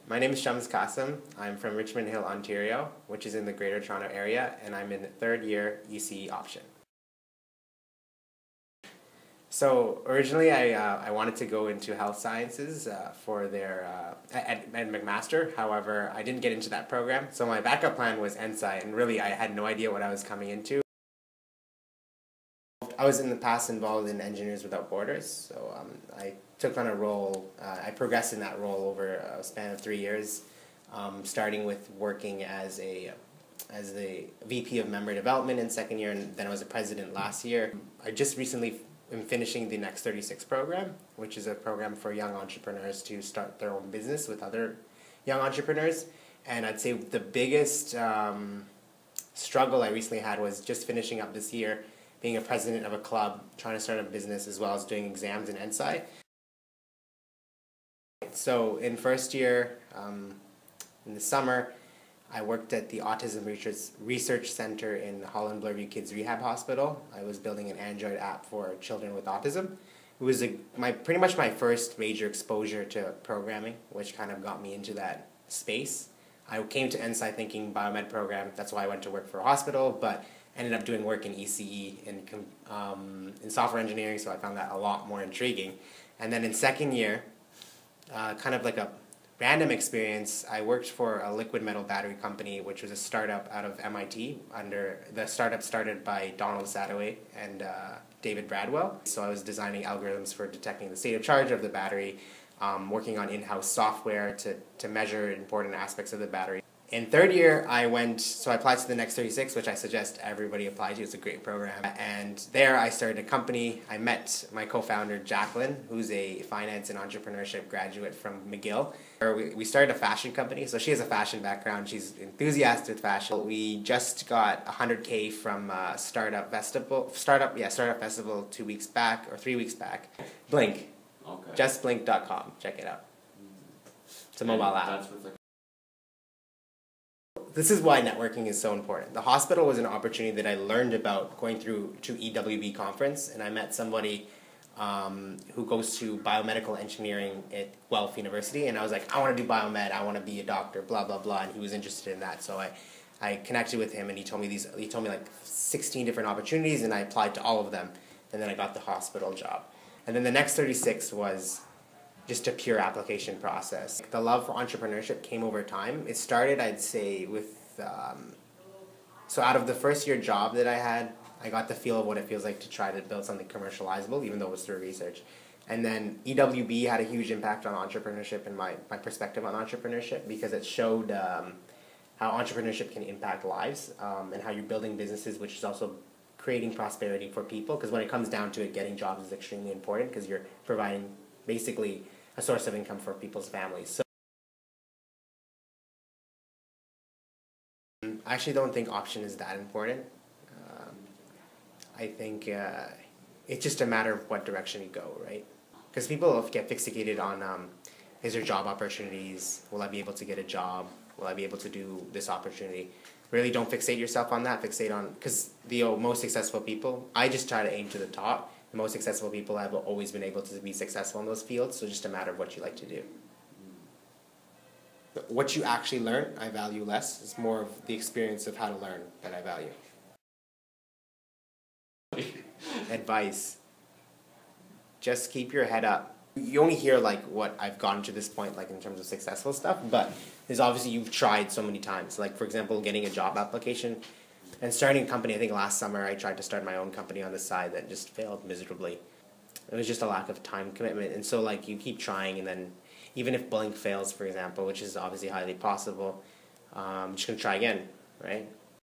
My name is Shums Kassam. I'm from Richmond Hill, Ontario, which is in the Greater Toronto Area, and I'm in third year ECE option. So originally I wanted to go into health sciences for their at McMaster. However, I didn't get into that program, so my backup plan was ECE, and really I had no idea what I was coming into. I was in the past involved in Engineers Without Borders, so I took on a role, I progressed in that role over a span of 3 years, starting with working as the VP of Member Development in second year, and then I was a president last year. I just recently am finishing the Next 36 program, which is a program for young entrepreneurs to start their own business with other young entrepreneurs. And I'd say the biggest struggle I recently had was just finishing up this year, being a president of a club, trying to start a business as well as doing exams in ECE. So in first year, in the summer, I worked at the Autism Research Center in Holland Bloorview Kids Rehab Hospital. I was building an Android app for children with autism. It was pretty much my first major exposure to programming, which kind of got me into that space. I came to ECE thinking biomed program, that's why I went to work for a hospital, but ended up doing work in ECE in software engineering, so I found that a lot more intriguing. And then in second year, kind of like a random experience, I worked for a liquid metal battery company, which was a startup out of MIT. The startup started by Donald Sadoway and David Bradwell. So I was designing algorithms for detecting the state of charge of the battery, working on in-house software to measure important aspects of the battery. In third year, I applied to the Next 36, which I suggest everybody apply to. It's a great program. And there I started a company. I met my co-founder, Jacqueline, who's a finance and entrepreneurship graduate from McGill. We started a fashion company. So she has a fashion background. She's enthusiastic with fashion. We just got $100K from Startup Festival 2 weeks back, or 3 weeks back. Blink. Okay. JustBlink.com. Check it out. It's a mobile app. This is why networking is so important. The hospital was an opportunity that I learned about going through to EWB conference, and I met somebody who goes to biomedical engineering at Guelph University, and I was like, I want to do biomed, I want to be a doctor, blah, blah, blah, and he was interested in that. So I connected with him, and he told me like 16 different opportunities, and I applied to all of them, and then I got the hospital job. And then the Next 36 was just a pure application process. The love for entrepreneurship came over time. It started, I'd say, with, so out of the first year job that I had, I got the feel of what it feels like to try to build something commercializable, even though it was through research. And then EWB had a huge impact on entrepreneurship and my perspective on entrepreneurship, because it showed how entrepreneurship can impact lives, and how you're building businesses, which is also creating prosperity for people. Because when it comes down to it, getting jobs is extremely important, because you're providing basically a source of income for people's families. So I actually don't think option is that important. I think it's just a matter of what direction you go, right? Because people get fixated on, is there job opportunities? Will I be able to get a job? Will I be able to do this opportunity? Really don't fixate yourself on that. Fixate on, because the most successful people, I just try to aim to the top. The most successful people have always been able to be successful in those fields, so just a matter of what you like to do. What you actually learn, I value less. It's more of the experience of how to learn that I value. Advice. Just keep your head up. You only hear like what I've gotten to this point, like in terms of successful stuff, but there's obviously you've tried so many times. Like for example, getting a job application. And starting a company, I think last summer I tried to start my own company on the side that just failed miserably. It was just a lack of time commitment. And so like you keep trying, and then even if Blink fails, for example, which is obviously highly possible, I'm just going to try again, right?